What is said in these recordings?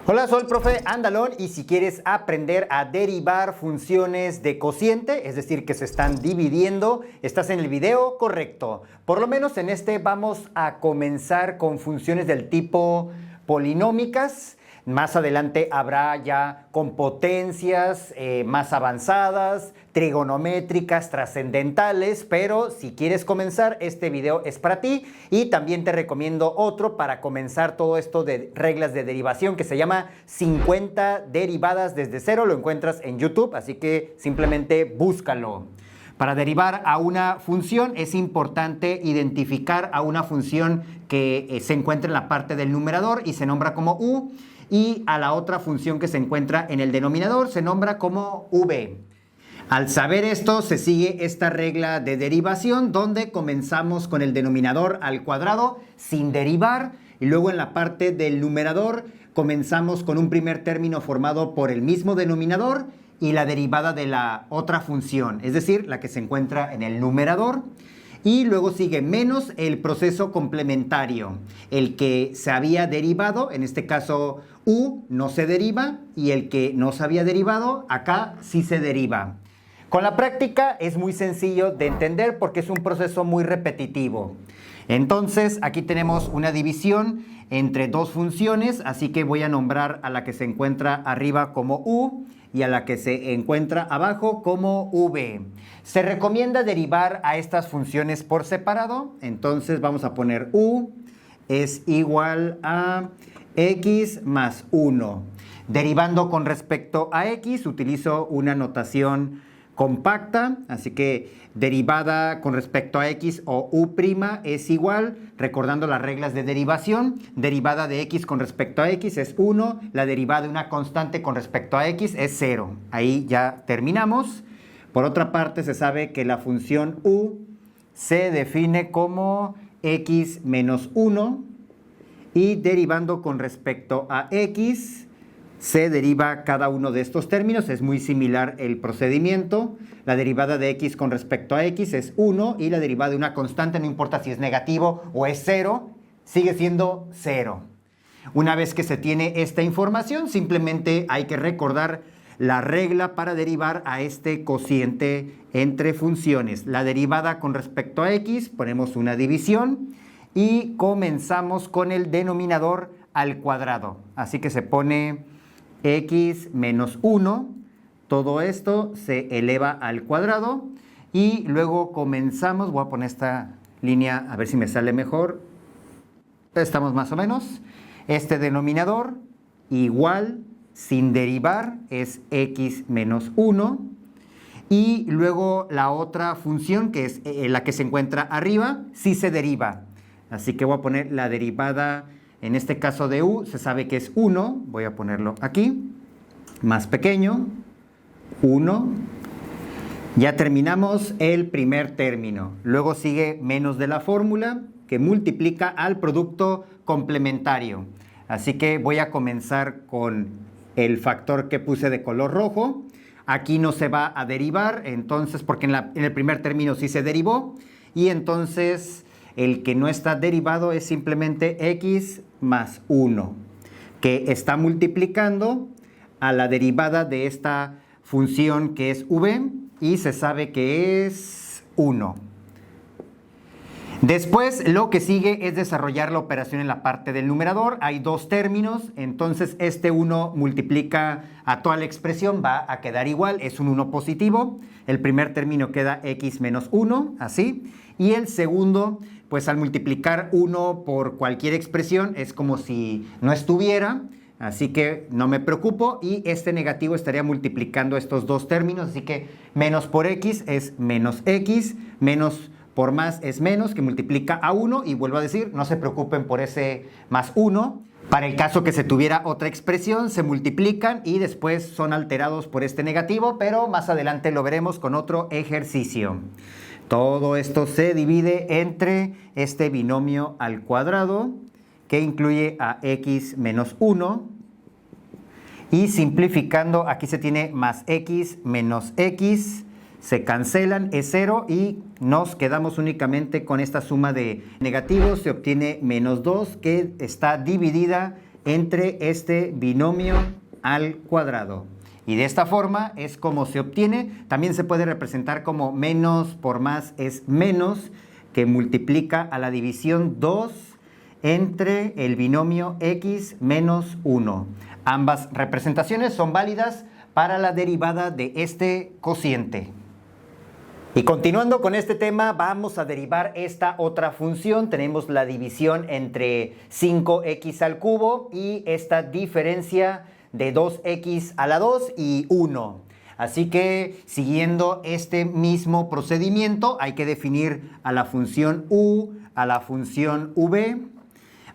Hola, soy el profe Andalón y si quieres aprender a derivar funciones de cociente, es decir, que se están dividiendo, estás en el video correcto. Por lo menos en este vamos a comenzar con funciones del tipo polinómicas. Más adelante habrá ya con potencias más avanzadas, trigonométricas, trascendentales, pero si quieres comenzar, este video es para ti. Y también te recomiendo otro para comenzar todo esto de reglas de derivación que se llama 50 derivadas desde cero. Lo encuentras en YouTube, así que simplemente búscalo. Para derivar a una función es importante identificar a una función que se encuentra en la parte del numerador y se nombra como u, y a la otra función que se encuentra en el denominador se nombra como v. Al saber esto, se sigue esta regla de derivación donde comenzamos con el denominador al cuadrado sin derivar y luego en la parte del numerador comenzamos con un primer término formado por el mismo denominador y la derivada de la otra función, es decir, la que se encuentra en el numerador. Y luego sigue menos el proceso complementario, el que se había derivado, en este caso u no se deriva, y el que no se había derivado, acá sí se deriva. Con la práctica es muy sencillo de entender porque es un proceso muy repetitivo. Entonces aquí tenemos una división entre dos funciones, así que voy a nombrar a la que se encuentra arriba como u y a la que se encuentra abajo como v. Se recomienda derivar a estas funciones por separado, entonces vamos a poner u es igual a x más 1. Derivando con respecto a x utilizo una notación compacta, así que derivada con respecto a x o u' es igual, recordando las reglas de derivación, derivada de x con respecto a x es 1, la derivada de una constante con respecto a x es 0. Ahí ya terminamos. Por otra parte, se sabe que la función u se define como x menos 1 y derivando con respecto a x se deriva cada uno de estos términos, es muy similar el procedimiento. La derivada de x con respecto a x es 1 y la derivada de una constante, no importa si es negativo o es 0, sigue siendo 0. Una vez que se tiene esta información, simplemente hay que recordar la regla para derivar a este cociente entre funciones. La derivada con respecto a x, ponemos una división y comenzamos con el denominador al cuadrado. Así que se pone x menos 1, todo esto se eleva al cuadrado y luego comenzamos, voy a poner esta línea a ver si me sale mejor, estamos más o menos, este denominador igual sin derivar es x menos 1 y luego la otra función que es la que se encuentra arriba sí se deriva, así que voy a poner la derivada. En este caso de u se sabe que es 1, voy a ponerlo aquí, más pequeño, 1. Ya terminamos el primer término. Luego sigue menos de la fórmula que multiplica al producto complementario. Así que voy a comenzar con el factor que puse de color rojo. Aquí no se va a derivar, entonces, porque en el primer término sí se derivó. Y entonces el que no está derivado es simplemente x más 1, que está multiplicando a la derivada de esta función que es v y se sabe que es 1. Después lo que sigue es desarrollar la operación en la parte del numerador. Hay dos términos, entonces este 1 multiplica a toda la expresión, va a quedar igual, es un 1 positivo. El primer término queda x menos 1, así. Y el segundo, pues al multiplicar 1 por cualquier expresión es como si no estuviera, así que no me preocupo y este negativo estaría multiplicando estos dos términos, así que menos por x es menos x, menos por más es menos, que multiplica a 1 y vuelvo a decir, no se preocupen por ese más 1. Para el caso que se tuviera otra expresión, se multiplican y después son alterados por este negativo, pero más adelante lo veremos con otro ejercicio. Todo esto se divide entre este binomio al cuadrado que incluye a x menos 1 y simplificando aquí se tiene más x menos x, se cancelan, es 0 y nos quedamos únicamente con esta suma de negativos, se obtiene menos 2 que está dividida entre este binomio al cuadrado. Y de esta forma es como se obtiene. También se puede representar como menos por más es menos, que multiplica a la división 2 entre el binomio x menos 1. Ambas representaciones son válidas para la derivada de este cociente. Y continuando con este tema, vamos a derivar esta otra función. Tenemos la división entre 5x al cubo y esta diferencia de 2x a la 2 y 1. Así que, siguiendo este mismo procedimiento, hay que definir a la función u, a la función v.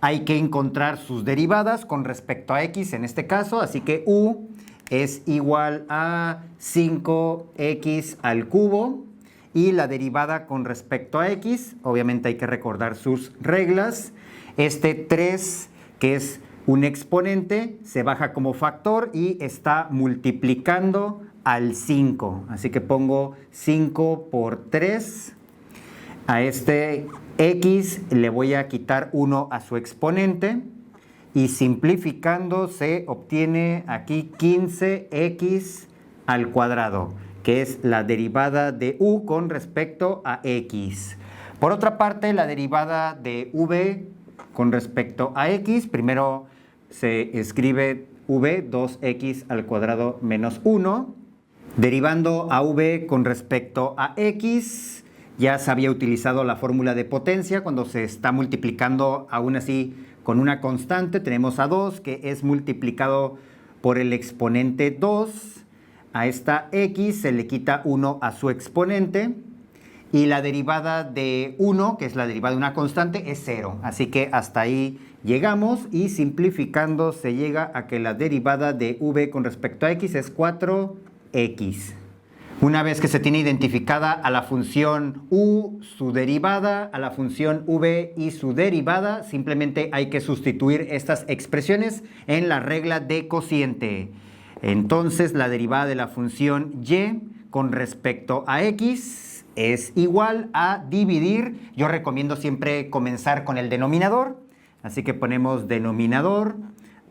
Hay que encontrar sus derivadas con respecto a x en este caso. Así que u es igual a 5x al cubo. Y la derivada con respecto a x, obviamente hay que recordar sus reglas. Este 3, que es un exponente, se baja como factor y está multiplicando al 5. Así que pongo 5 por 3. A este x le voy a quitar 1 a su exponente. Y simplificando se obtiene aquí 15x al cuadrado, que es la derivada de u con respecto a x. Por otra parte, la derivada de v con respecto a x, primero se escribe v 2x al cuadrado menos 1. Derivando a v con respecto a x, ya se había utilizado la fórmula de potencia cuando se está multiplicando aún así con una constante. Tenemos a 2 que es multiplicado por el exponente 2. A esta x se le quita 1 a su exponente y la derivada de 1, que es la derivada de una constante, es 0. Así que hasta ahí llegamos y simplificando se llega a que la derivada de v con respecto a x es 4x. Una vez que se tiene identificada a la función u, su derivada, a la función v y su derivada, simplemente hay que sustituir estas expresiones en la regla de cociente. Entonces, la derivada de la función y con respecto a x es igual a dividir. Yo recomiendo siempre comenzar con el denominador. Así que ponemos denominador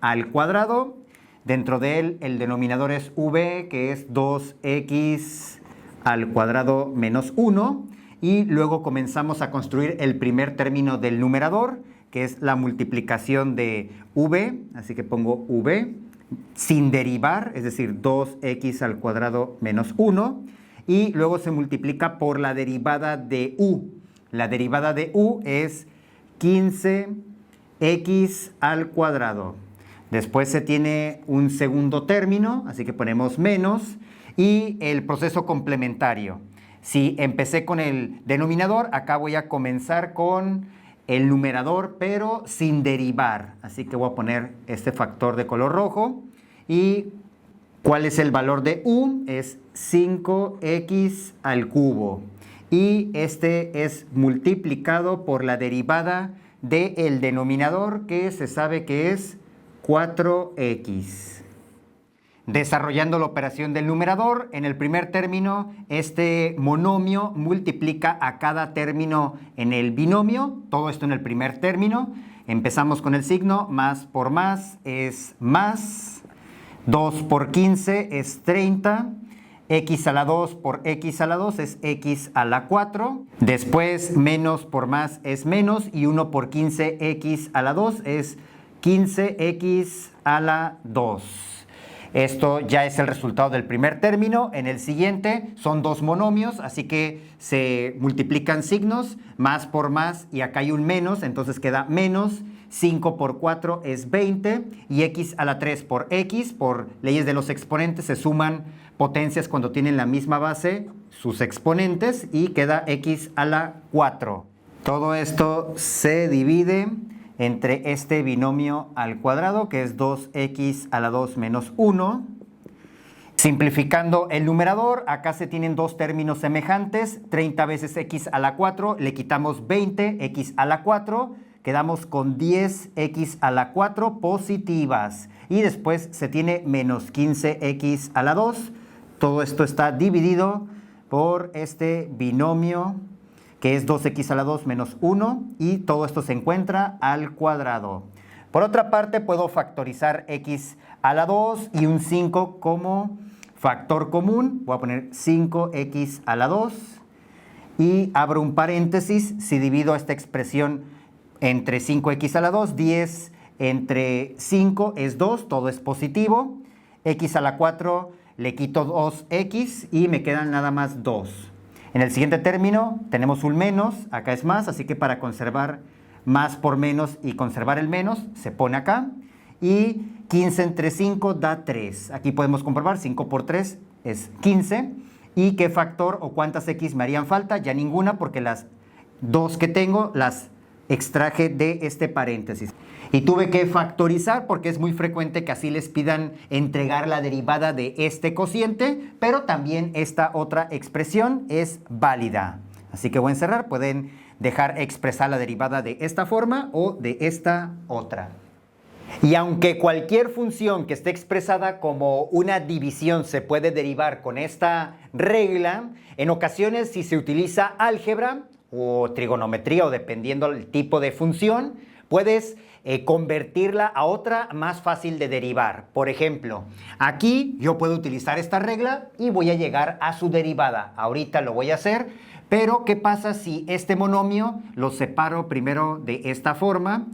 al cuadrado. Dentro de él, el denominador es v, que es 2x al cuadrado menos 1. Y luego comenzamos a construir el primer término del numerador, que es la multiplicación de v. Así que pongo v. Sin derivar, es decir, 2x al cuadrado menos 1, y luego se multiplica por la derivada de u. La derivada de u es 15x al cuadrado. Después se tiene un segundo término, así que ponemos menos, y el proceso complementario. Si empecé con el denominador, acá voy a comenzar con el numerador, pero sin derivar. Así que voy a poner este factor de color rojo. ¿Y cuál es el valor de u? Es 5x al cubo. Y este es multiplicado por la derivada del denominador, que se sabe que es 4x. Desarrollando la operación del numerador, en el primer término, este monomio multiplica a cada término en el binomio, todo esto en el primer término. Empezamos con el signo, más por más es más, 2 por 15 es 30, x a la 2 por x a la 2 es x a la 4. Después, menos por más es menos y 1 por 15x a la 2 es 15x a la 2. Esto ya es el resultado del primer término. En el siguiente son dos monomios, así que se multiplican signos, más por más, y acá hay un menos, entonces queda menos. 5 por 4 es 20, y x a la 3 por x, por leyes de los exponentes, se suman potencias cuando tienen la misma base, sus exponentes, y queda x a la 4. Todo esto se divide entre este binomio al cuadrado, que es 2x a la 2 menos 1. Simplificando el numerador, acá se tienen dos términos semejantes, 30 veces x a la 4, le quitamos 20, x a la 4, quedamos con 10x a la 4 positivas. Y después se tiene menos 15x a la 2. Todo esto está dividido por este binomio, que es 2x a la 2 menos 1, y todo esto se encuentra al cuadrado. Por otra parte, puedo factorizar x a la 2 y un 5 como factor común. Voy a poner 5x a la 2 y abro un paréntesis. Si divido esta expresión entre 5x a la 2, 10 entre 5 es 2, todo es positivo. X a la 4 le quito 2x y me quedan nada más 2. En el siguiente término tenemos un menos, acá es más, así que para conservar más por menos y conservar el menos, se pone acá. Y 15 entre 5 da 3. Aquí podemos comprobar, 5 por 3 es 15. ¿Y qué factor o cuántas x me harían falta? Ya ninguna, porque las 2 que tengo las extraje de este paréntesis. Y tuve que factorizar porque es muy frecuente que así les pidan entregar la derivada de este cociente, pero también esta otra expresión es válida. Así que voy a encerrar, pueden dejar expresar la derivada de esta forma o de esta otra. Y aunque cualquier función que esté expresada como una división se puede derivar con esta regla, en ocasiones si se utiliza álgebra o trigonometría o dependiendo del tipo de función, puedes convertirla a otra más fácil de derivar. Por ejemplo, aquí yo puedo utilizar esta regla y voy a llegar a su derivada. Ahorita lo voy a hacer, pero ¿qué pasa si este monomio lo separo primero de esta forma?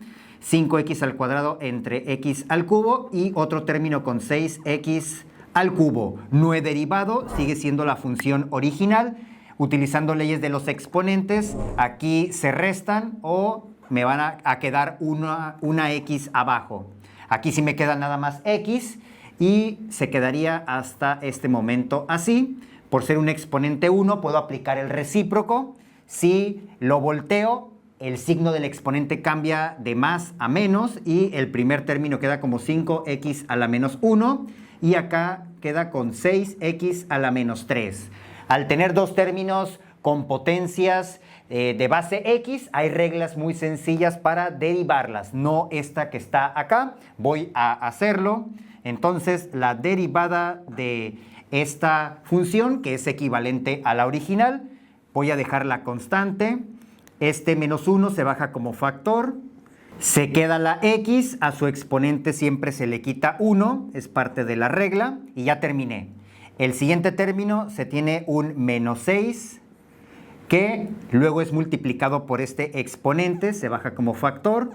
5x al cuadrado entre x al cubo y otro término con 6x al cubo. No he derivado, sigue siendo la función original. Utilizando leyes de los exponentes, aquí se restan o me van a quedar una x abajo. Aquí sí me queda nada más x y se quedaría hasta este momento así. Por ser un exponente 1 puedo aplicar el recíproco. Si lo volteo, el signo del exponente cambia de más a menos y el primer término queda como 5x a la menos 1 y acá queda con 6x a la menos 3. Al tener dos términos con potencias de base x, hay reglas muy sencillas para derivarlas, no esta que está acá. Voy a hacerlo. Entonces, la derivada de esta función, que es equivalente a la original, voy a dejar la constante. Este menos 1 se baja como factor. Se queda la x, a su exponente siempre se le quita 1, es parte de la regla, y ya terminé. El siguiente término se tiene un menos 6, que luego es multiplicado por este exponente, se baja como factor.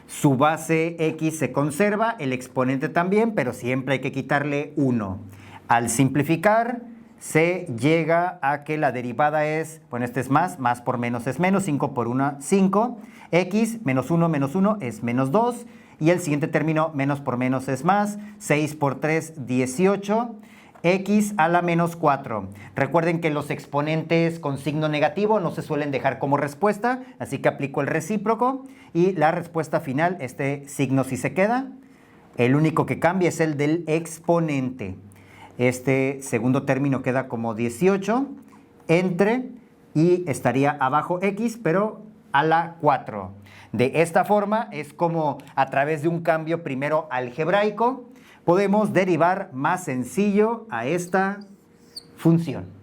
Su base x se conserva, el exponente también, pero siempre hay que quitarle 1. Al simplificar, se llega a que la derivada es, bueno, este es más por menos es menos, 5 por 1, 5. X menos 1 es menos 2. Y el siguiente término, menos por menos es más, 6 por 3, 18. X a la menos 4. Recuerden que los exponentes con signo negativo no se suelen dejar como respuesta, así que aplico el recíproco y la respuesta final, este signo sí se queda. El único que cambia es el del exponente. Este segundo término queda como 18 entre y estaría abajo x, pero a la 4. De esta forma es como a través de un cambio primero algebraico podemos derivar más sencillo a esta función.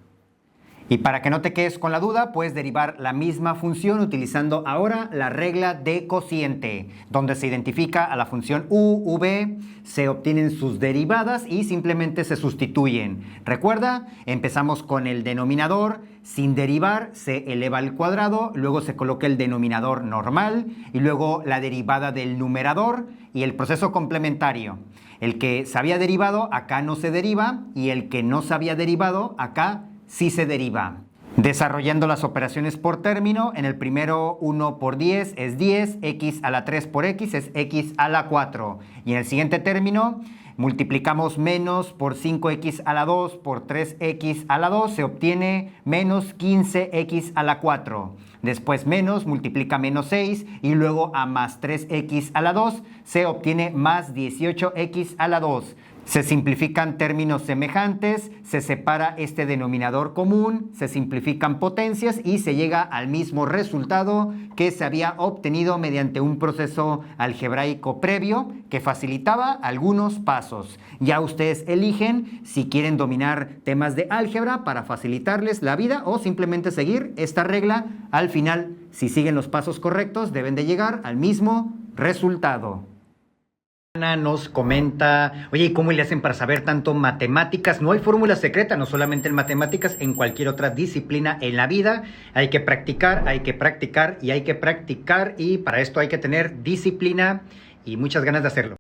Y para que no te quedes con la duda, puedes derivar la misma función utilizando ahora la regla de cociente, donde se identifica a la función u, v, se obtienen sus derivadas y simplemente se sustituyen. Recuerda, empezamos con el denominador, sin derivar, se eleva al cuadrado, luego se coloca el denominador normal y luego la derivada del numerador y el proceso complementario. El que se había derivado, acá no se deriva, y el que no se había derivado, acá sí se deriva. Desarrollando las operaciones por término, en el primero 1 por 10 es 10, x a la 3 por x es x a la 4. Y en el siguiente término multiplicamos menos por 5x a la 2 por 3x a la 2, se obtiene menos 15x a la 4. Después menos multiplica menos 6 y luego a más 3x a la 2 se obtiene más 18x a la 2. Se simplifican términos semejantes, se separa este denominador común, se simplifican potencias y se llega al mismo resultado que se había obtenido mediante un proceso algebraico previo que facilitaba algunos pasos. Ya ustedes eligen si quieren dominar temas de álgebra para facilitarles la vida o simplemente seguir esta regla. Al final, si siguen los pasos correctos, deben de llegar al mismo resultado. Ana nos comenta, oye, ¿y cómo le hacen para saber tanto matemáticas? No hay fórmula secreta, no solamente en matemáticas, en cualquier otra disciplina en la vida. Hay que practicar, hay que practicar y hay que practicar, y para esto hay que tener disciplina y muchas ganas de hacerlo.